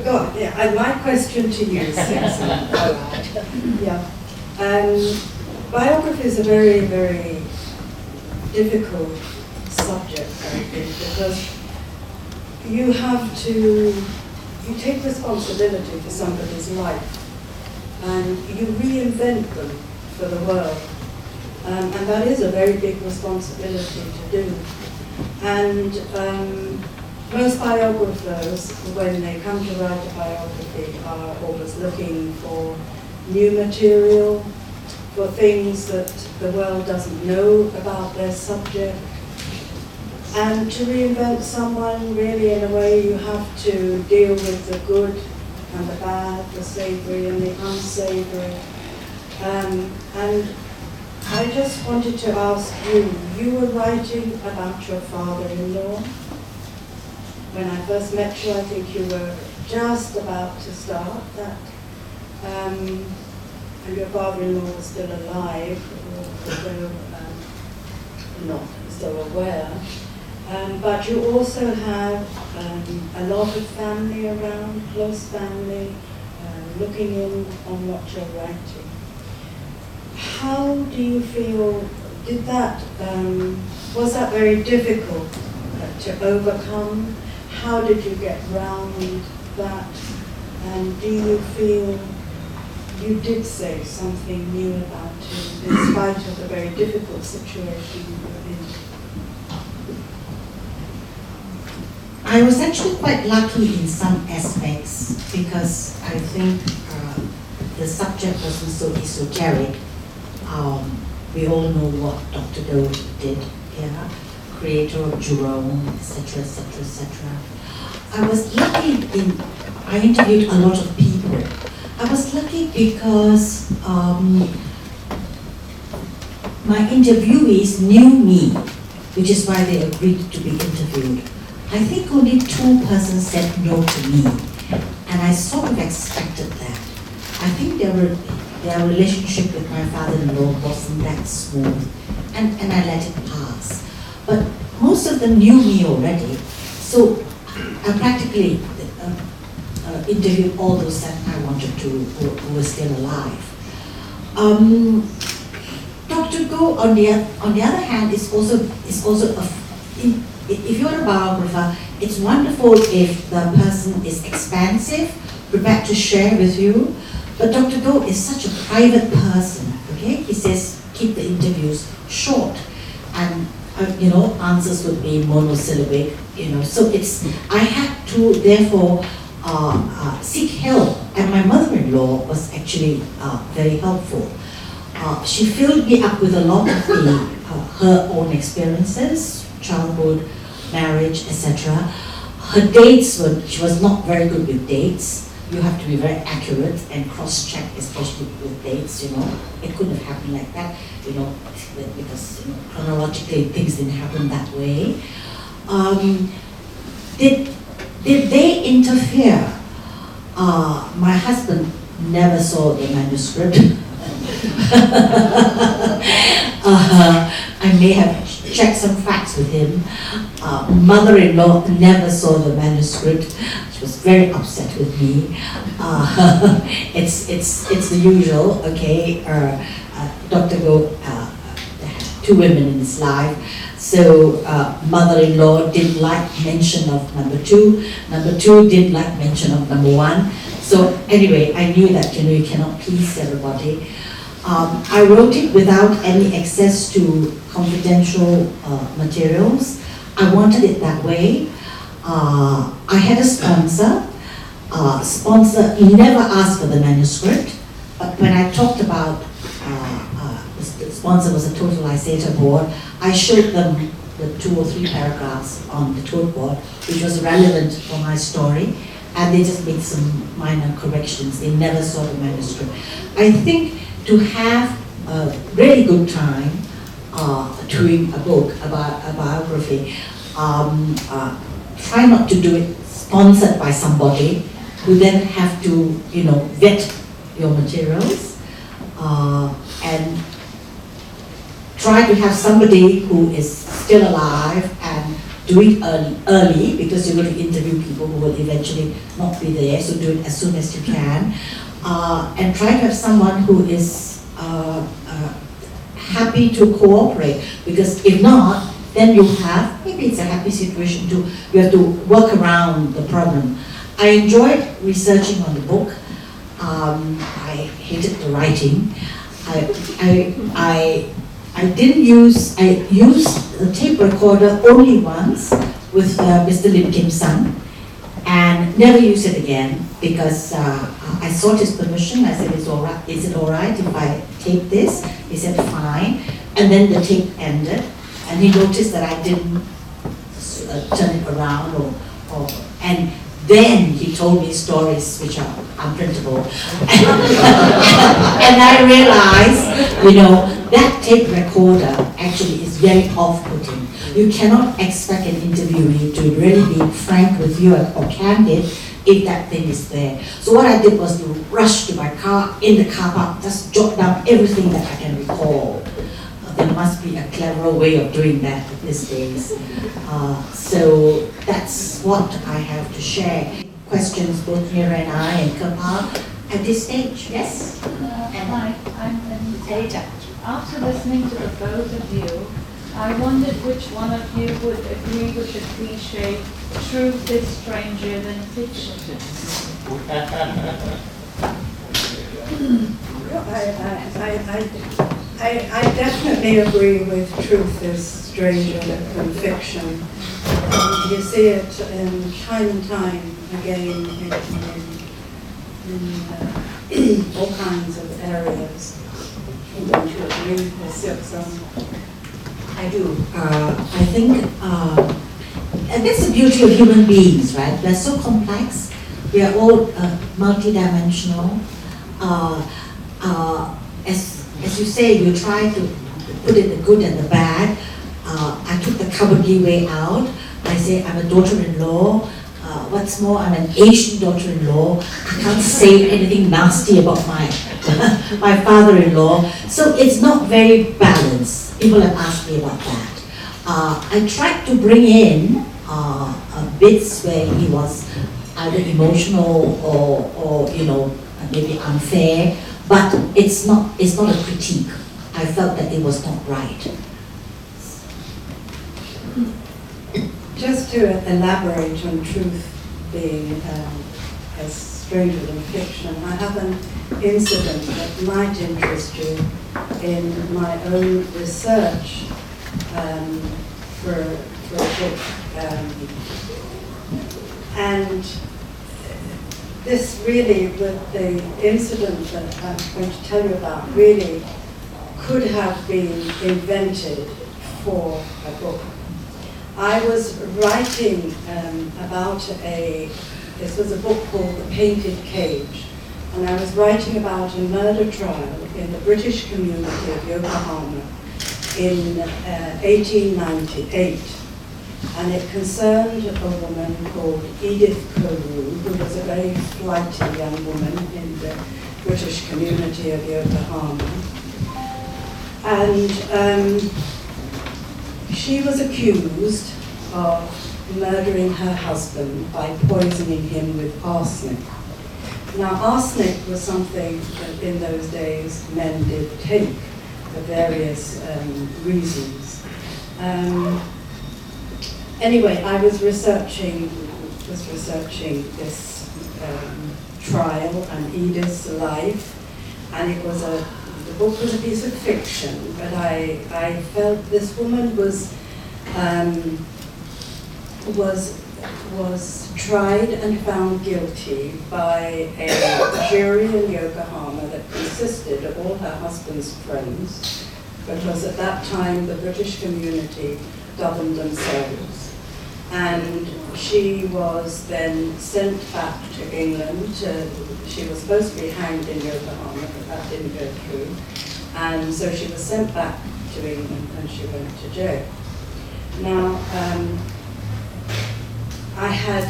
God, yeah, and my question to you, Susan. All right. Yeah. Biography is a very, very difficult subject, I think, because you take responsibility for somebody's life and you reinvent them for the world. And that is a very big responsibility to do. And most biographers, when they come to write a biography, are always looking for new material, for things that the world doesn't know about their subject. And to reinvent someone, really, in a way, you have to deal with the good and the bad, the savory and the unsavory. And I just wanted to ask you, you were writing about your father-in-law. When I first met you, I think you were just about to start that. And your father-in-law was still alive, although not so aware. But you also have a lot of family around, close family, looking in on what you're writing. How do you feel, was that very difficult to overcome? How did you get round that? And do you feel you did say something new about it, in spite of the very difficult situation you were in? I was actually quite lucky in some aspects because I think the subject wasn't so esoteric. We all know what Dr. Doe did, yeah? Creator of Jerome, etc., etc., etc. I was lucky I interviewed a lot of people. I was lucky because my interviewees knew me, which is why they agreed to be interviewed. I think only 2 persons said no to me, and I sort of expected that. I think their relationship with my father-in-law wasn't that smooth, and I let it pass. But most of them knew me already, so I practically interviewed all those that I wanted to, who were still alive. Dr. Go, on the other hand, is also if you're a biographer, it's wonderful if the person is expansive, prepared to share with you. But Dr. Go is such a private person, okay? He says, keep the interviews short. And, answers would be monosyllabic, So I had to, therefore, seek help. And my mother-in-law was actually very helpful. She filled me up with a lot of her own experiences, childhood, marriage, etc. Her dates she was not very good with dates. You have to be very accurate and cross-check, especially with dates, It couldn't have happened like that, because chronologically things didn't happen that way. Did they interfere? My husband never saw the manuscript. I may have checked some facts with him. Mother-in-law never saw the manuscript. She was very upset with me. It's the usual, okay? Dr. Go had 2 women in his life. So mother-in-law didn't like mention of number 2. Number 2 didn't like mention of number 1. So anyway, I knew that you cannot please everybody. I wrote it without any access to confidential materials. I wanted it that way. I had a sponsor. Sponsor never asked for the manuscript, but when I talked about the sponsor was a totalizator board, I showed them the 2 or 3 paragraphs on the tote board, which was relevant for my story, and they just made some minor corrections. They never saw the manuscript. I think to have a really good time doing a book about a biography, try not to do it sponsored by somebody who then have to, vet your materials, and try to have somebody who is still alive and do it early because you're going to interview people who will eventually not be there, so do it as soon as you can. And try to have someone who is happy to cooperate, because if not, then you have, maybe it's a happy situation too, you have to work around the problem. I enjoyed researching on the book. I hated the writing. I used the tape recorder only once with Mr. Lim Kim Sung, and never used it again because I sought his permission. I said, is it all right if I tape this? He said, fine. And then the tape ended, and he noticed that I didn't turn it around and then he told me stories which are unprintable. And I realized, that tape recorder actually is very off-putting. You cannot expect an interviewee to really be frank with you or candid if that thing is there. So what I did was to rush to my car, in the car park, just jot down everything that I can recall. There must be a clever way of doing that these days. So that's what I have to share. Questions, both Meira and I and Kapal at this stage, yes? Hi, I'm Ada. After listening to the both of you, I wondered which one of you would agree with the cliche, truth is stranger than fiction. I definitely agree with truth is stranger than fiction. You see it time and time again in all kinds of areas. Don't you agree with Siok? I do. I think and that's the beauty of human beings, right? They're so complex. We are all multidimensional. As you say, you try to put in the good and the bad. I took the cowardly way out. I say I'm a daughter-in-law. What's more, I'm an Asian daughter-in-law. I can't say anything nasty about my my father-in-law. So it's not very balanced. People have asked me about that. I tried to bring in bits where he was either emotional or maybe unfair, but it's not a critique. I felt that it was not right. Just to elaborate on truth being as stranger than fiction, I have an incident that might interest you in my own research for a book. And this really, the incident that I'm going to tell you about, really could have been invented for a book. I was writing about this was a book called The Painted Cage, and I was writing about a murder trial in the British community of Yokohama in 1898. And it concerned a woman called Edith Carew, who was a very flighty young woman in the British community of Yokohama. And she was accused of murdering her husband by poisoning him with arsenic. Now, arsenic was something that in those days men did take for various reasons. Anyway, I was researching this trial and Edith's life, and the book was a piece of fiction, but I felt this woman was tried and found guilty by a jury in Yokohama that consisted of all her husband's friends, because at that time the British community governed themselves. And she was then sent back to England. She was supposed to be hanged in Yokohama, but that didn't go through. And so she was sent back to England and she went to jail. Now, I had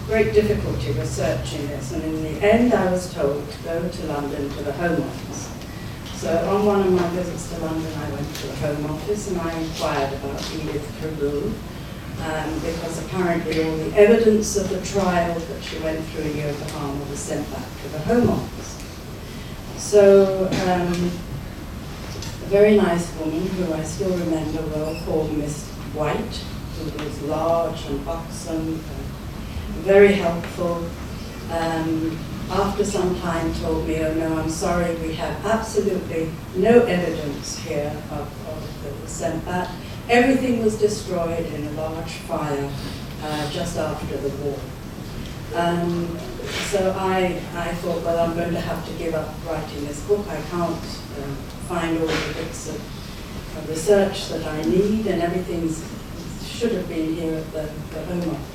great difficulty researching this, and in the end I was told to go to London to the Home Office. So on one of my visits to London, I went to the Home Office and I inquired about Edith Carew. because apparently all the evidence of the trial that she went through in Yokohama was sent back to the Home Office. So a very nice woman who I still remember well called Miss White, who was large and buxom, very helpful. After some time told me, oh no, I'm sorry, we have absolutely no evidence here of that was sent back. Everything was destroyed in a large fire just after the war. So I thought, well, I'm going to have to give up writing this book. I can't find all the bits of research that I need, and everything should have been here at the Home Office.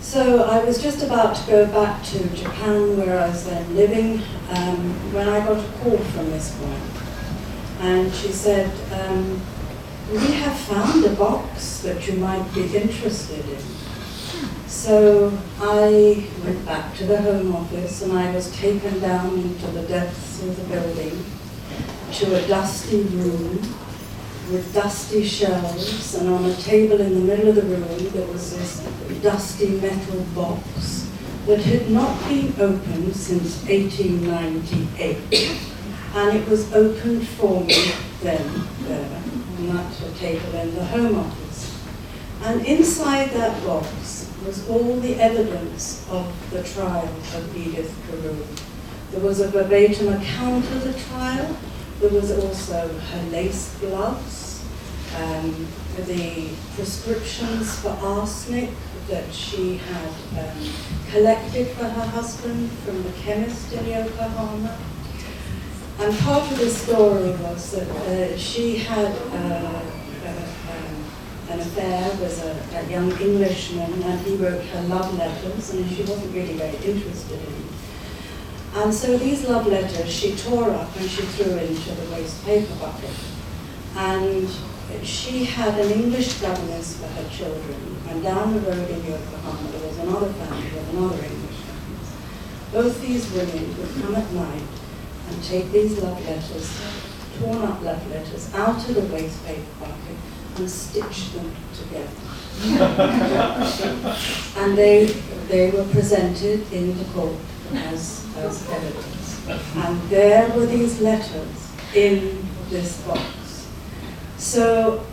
So I was just about to go back to Japan, where I was then living, when I got a call from Miss White. And she said, we have found a box that you might be interested in. So I went back to the Home Office, and I was taken down into the depths of the building to a dusty room with dusty shelves, and on a table in the middle of the room there was this dusty metal box that had not been opened since 1898. And it was opened for me then, there, on that table in the Home Office. And inside that box was all the evidence of the trial of Edith Carew. There was a verbatim account of the trial. There was also her lace gloves, the prescriptions for arsenic that she had collected for her husband from the chemist in Yokohama. And part of the story was that she had an affair with a young Englishman, and he wrote her love letters, and she wasn't really very interested in them. And so these love letters she tore up and she threw into the waste paper bucket. And she had an English governess for her children, and down the road in Yokohama there was another family with another English governess. Both these women would come at night and take these love letters, torn up love letters, out of the waste paper bucket and stitch them together. And they were presented in the court as evidence. And there were these letters in this box. So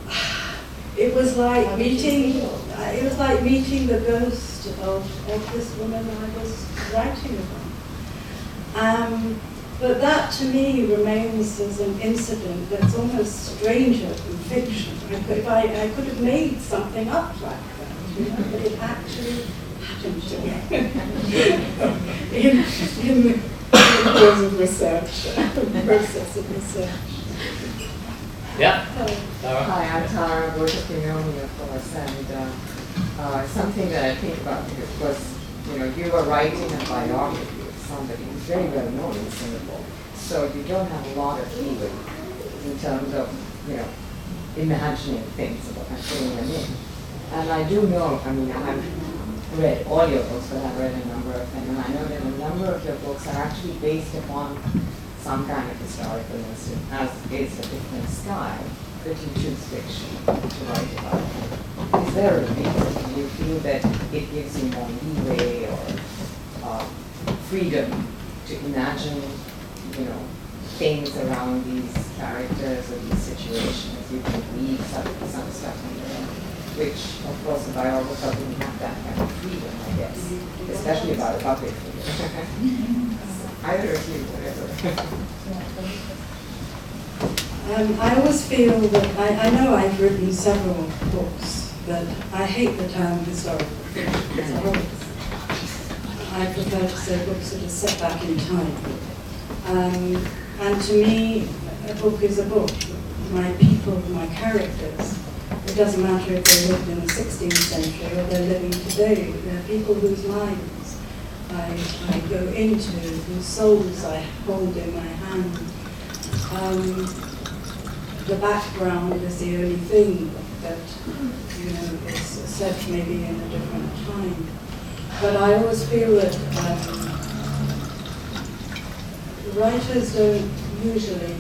it was like meeting the ghost of this woman I was writing about. But that to me remains as an incident that's almost stranger than fiction. I could have made something up like that, you know, but it actually happened to me in the course of research, process of research. Yeah. Hi, I'm Tara, work at the Meira, of course, and something that I think about was, you know, you were writing a biography of somebody who's very well known in Singapore, so you don't have a lot of leeway in terms of, you know, imagining things about and putting them in. And I do know, I mean, I haven't read all your books, but I've read a number of them, and I know that a number of your books are actually based upon some kind of historical incident, as is a different style, that you choose fiction to write about. Is there a reason? Do you feel that it gives you more leeway or freedom to imagine, you know, things around these characters or these situations? You can weave some stuff in there, which, of course, a biographer wouldn't have that kind of freedom, I guess, especially about a public figure. Either of you, whatever. I always feel that, I know I've written several books, but I hate the term historical fiction. I prefer to say books that are set back in time. And to me, a book is a book. My people, my characters, it doesn't matter if they lived in the 16th century or they're living today. They're people whose lives I go into, whose souls I hold in my hand. The background is the only thing that, you know, is set maybe in a different time. But I always feel that writers don't usually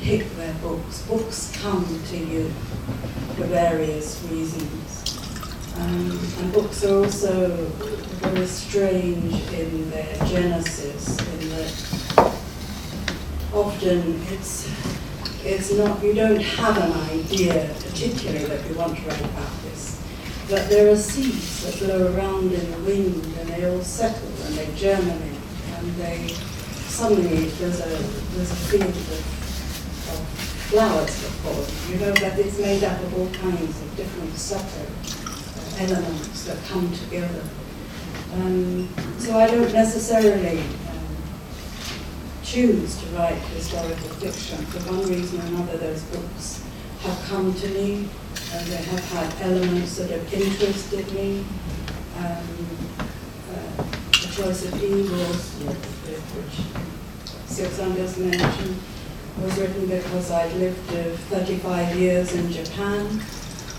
pick their books. Books come to you for various reasons. And books are also very strange in their genesis, in that often it's not, you don't have an idea particularly that you want to write about this, but there are seeds that blow around in the wind and they all settle and they germinate and they suddenly there's a field of flowers that form, you know, that it's made up of all kinds of different separate elements that come together. So I don't necessarily choose to write historical fiction. For one reason or another, those books have come to me, and they have had elements that have interested me. The Choice of Evils, which Siok just mentioned, was written because I'd lived 35 years in Japan,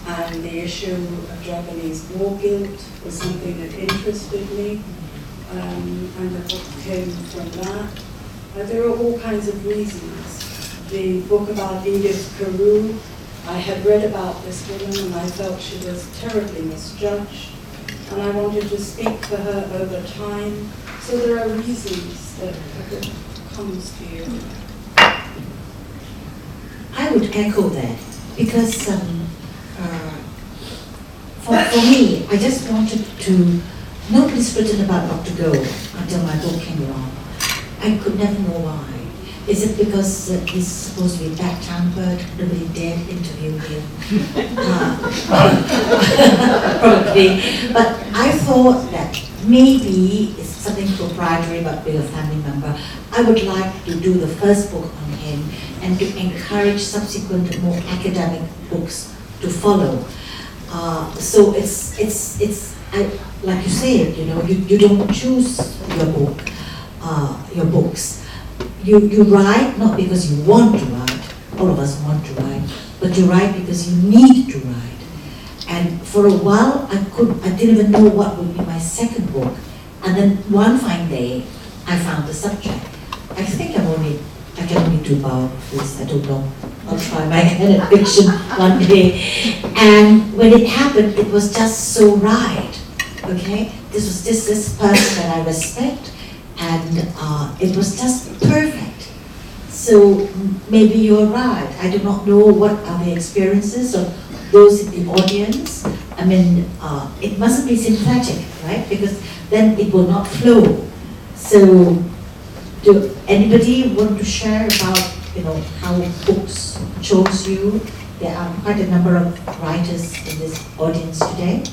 and the issue of Japanese war guilt was something that interested me, and the book came from that. There are all kinds of reasons. The book about Edith Carew, I had read about this woman and I felt she was terribly misjudged, and I wanted to speak for her over time. So there are reasons that a book comes to you. I would echo that because for me, I just wanted to, nobody's written about Dr. Go until my book came along. I could never know why. Is it because he's supposed to be back-tempered, nobody dared interview him? Probably. But I thought that maybe it's something proprietary about being a family member. I would like to do the first book on him and to encourage subsequent more academic books to follow. So it's like you say, you know, you don't choose your books. You write not because you want to write, all of us want to write, but you write because you need to write. And for a while, I didn't even know what would be my second book. And then one fine day, I found the subject. I think I can only do biographies, I don't know. I'll try my hand at fiction one day. And when it happened, it was just so right, okay? This was this person that I respect, and it was just perfect. So maybe you're right. I do not know what are the experiences of those in the audience. I mean, it mustn't be synthetic, right? Because then it will not flow. So, do anybody want to share about, you know, how books chose you? There are quite a number of writers in this audience today.